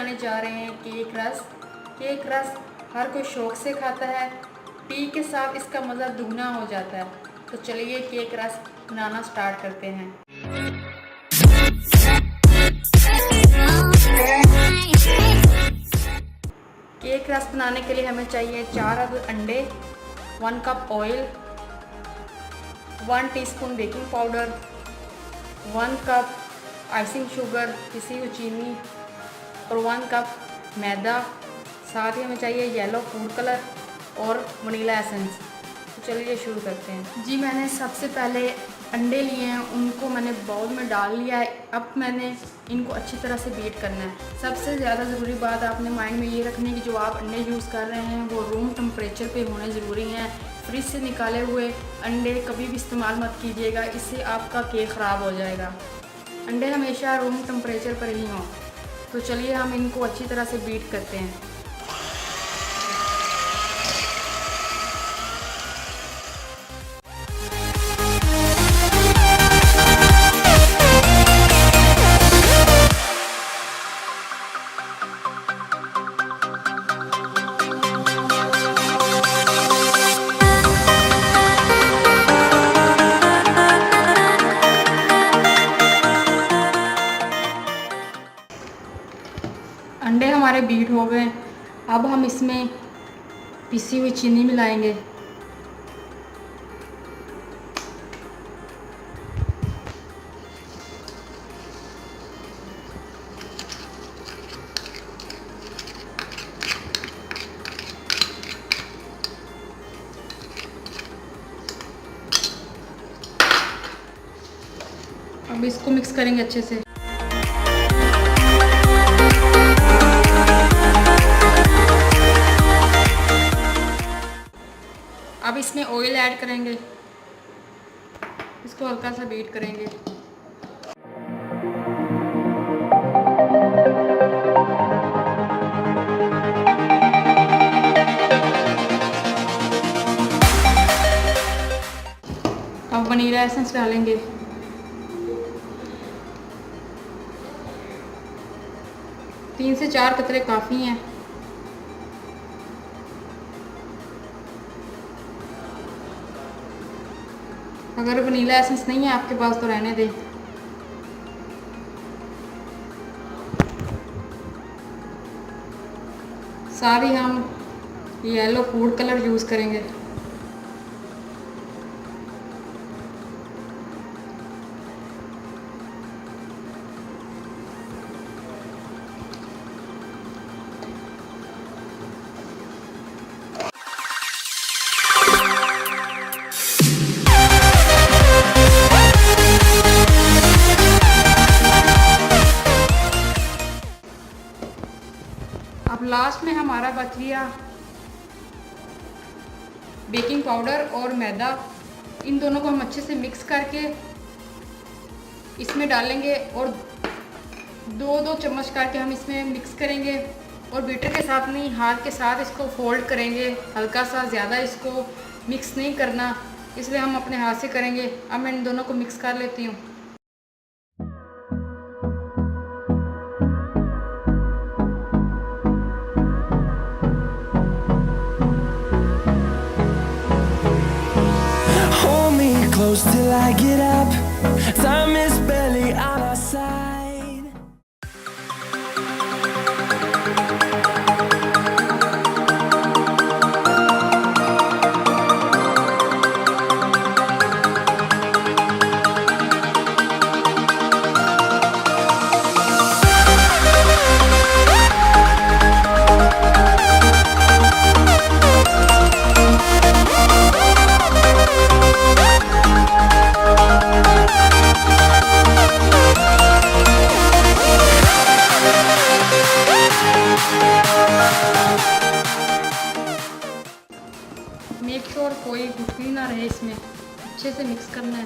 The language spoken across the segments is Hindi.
बनाने जा रहे हैं केक रस। केक रस हर कोई शौक़ से खाता है, टी के साथ इसका मज़ा दुगना हो जाता है। तो चलिए केक रस बनाना स्टार्ट करते हैं। केक रस बनाने के लिए हमें चाहिए 4 अंडे, 1 cup oil, 1 teaspoon baking powder, 1 cup icing sugar पिसी हुई चीनी और 1 कप मैदा। साथ ही हमें चाहिए येलो फूड कलर और वनीला एसेंस। तो चलिए शुरू करते हैं। जी मैंने सबसे पहले अंडे लिए हैं, उनको मैंने बाउल में डाल लिया है। अब मैंने इनको अच्छी तरह से बीट करना है। सबसे ज़्यादा ज़रूरी बात आपने माइंड में ये रखनी है कि जो आप अंडे यूज़ कर रहे हैं वो रूम टेम्परेचर पे होने ज़रूरी हैं। फ्रिज से निकाले हुए अंडे कभी भी इस्तेमाल मत कीजिएगा, इससे आपका केक ख़राब हो जाएगा। अंडे हमेशा रूम टेम्परेचर पर ही हों। तो चलिए हम इनको अच्छी तरह से बीट करते हैं। अंडे हमारे बीट हो गए। अब हम इसमें पिसी हुई चीनी मिलाएंगे। अब इसको मिक्स करेंगे अच्छे से। अब इसमें ऑयल ऐड करेंगे, इसको हल्का सा बीट करेंगे। अब वनीला एसेंस डालेंगे। तीन से 4 कतरे काफ़ी हैं। अगर वनीला एसेंस नहीं है आपके पास तो रहने दें। साथ ही हम येलो फूड कलर यूज़ करेंगे। अब लास्ट में हमारा बच गया बेकिंग पाउडर और मैदा। इन दोनों को हम अच्छे से मिक्स करके इसमें डालेंगे और 2-2 चम्मच करके हम इसमें मिक्स करेंगे और बीटर के साथ नहीं, हाथ के साथ इसको फोल्ड करेंगे। हल्का सा, ज़्यादा इसको मिक्स नहीं करना, इसलिए हम अपने हाथ से करेंगे। अब मैं इन दोनों को मिक्स कर लेती हूँ। Close till I get up, time is barely on our side. Make sure कोई गुठली ना रहे, इसमें अच्छे से मिक्स करना है।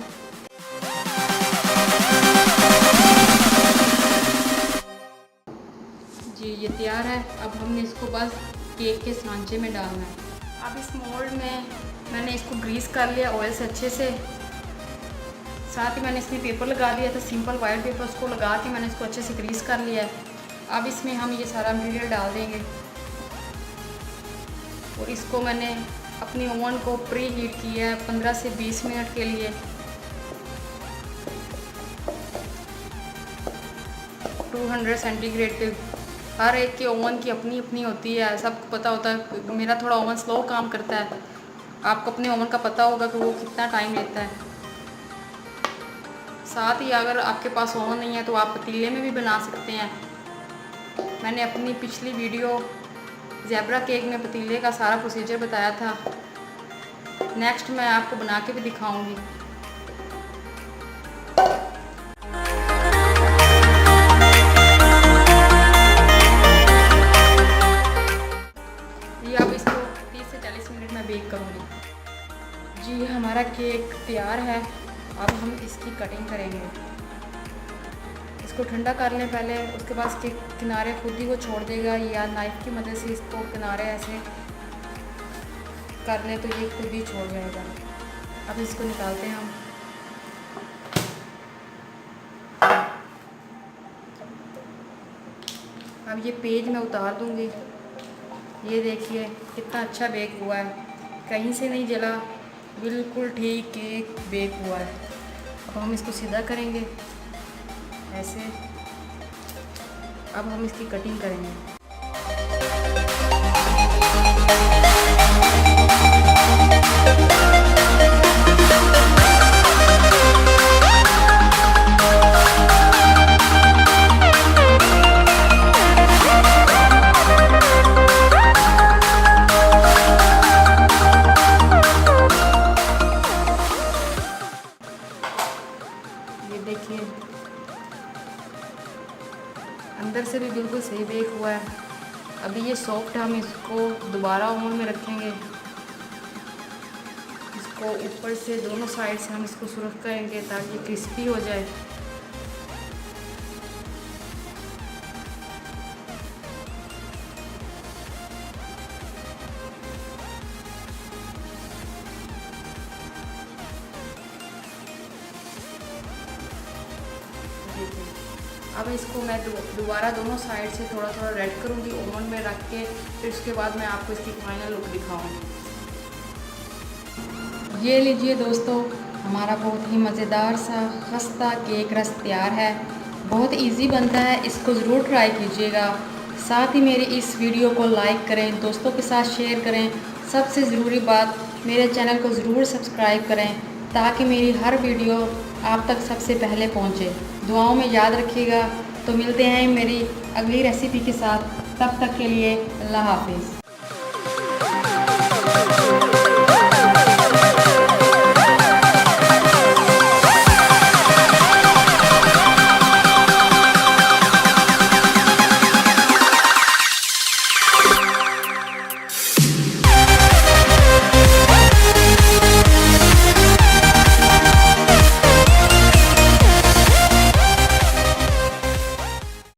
जी ये तैयार है। अब हमने इसको बस केक के सांचे में डालना है। अब इस मोल्ड में मैंने इसको ग्रीस कर लिया ऑयल से अच्छे से। साथ ही मैंने इसमें पेपर लगा दिया था, सिंपल वाइट पेपर, उसको लगा के मैंने इसको अच्छे से ग्रीस कर लिया है। अब इसमें हम ये सारा मटेरियल डाल देंगे और इसको मैंने अपनी ओवन को प्री हीट किया है 15 से 20 मिनट के लिए। 200 सेंटीग्रेड पे। हर एक की ओवन की अपनी अपनी होती है, सबको पता होता है। मेरा थोड़ा ओवन स्लो काम करता है, आपको अपने ओवन का पता होगा कि वो कितना टाइम लेता है। साथ ही अगर आपके पास ओवन नहीं है तो आप पतीले में भी बना सकते हैं। मैंने अपनी पिछली वीडियो ज़ेबरा केक में पतीले का सारा प्रोसीजर बताया था। नेक्स्ट मैं आपको बना के भी दिखाऊंगी। ये अब इसको 30 से 40 मिनट में बेक करूँगी। जी हमारा केक तैयार है। अब हम इसकी कटिंग करेंगे। इसको ठंडा कर लें पहले, उसके बाद इसके किनारे खुद ही वो छोड़ देगा, या नाइफ़ की मदद से इसको किनारे ऐसे कर लें तो ये खुद ही छोड़ जाएगा। अब इसको निकालते हैं हम। अब ये पेज मैं उतार दूँगी। ये देखिए कितना अच्छा बेक हुआ है, कहीं से नहीं जला, बिल्कुल ठीक केक बेक हुआ है। अब हम इसको सीधा करेंगे ऐसे। अब हम इसकी कटिंग करेंगे। ये देखिए अंदर से भी बिल्कुल सही बेक हुआ है। अभी ये सॉफ्ट है, हम इसको दोबारा ओवन में रखेंगे। इसको ऊपर से दोनों साइड से हम इसको सुरख करेंगे ताकि ये क्रिस्पी हो जाए। अब इसको मैं दोबारा दोनों साइड से थोड़ा थोड़ा रेड करूँगी ओवन में रख के, फिर उसके बाद मैं आपको इसकी फाइनल लुक दिखाऊँगी। ये लीजिए दोस्तों, हमारा बहुत ही मज़ेदार सा खस्ता केक रस तैयार है। बहुत इजी बनता है, इसको ज़रूर ट्राई कीजिएगा। साथ ही मेरी इस वीडियो को लाइक करें, दोस्तों के साथ शेयर करें। सबसे ज़रूरी बात, मेरे चैनल को ज़रूर सब्सक्राइब करें ताकि मेरी हर वीडियो आप तक सबसे पहले पहुंचे। दुआओं में याद रखिएगा। तो मिलते हैं मेरी अगली रेसिपी के साथ, तब तक के लिए अल्लाह हाफिज़।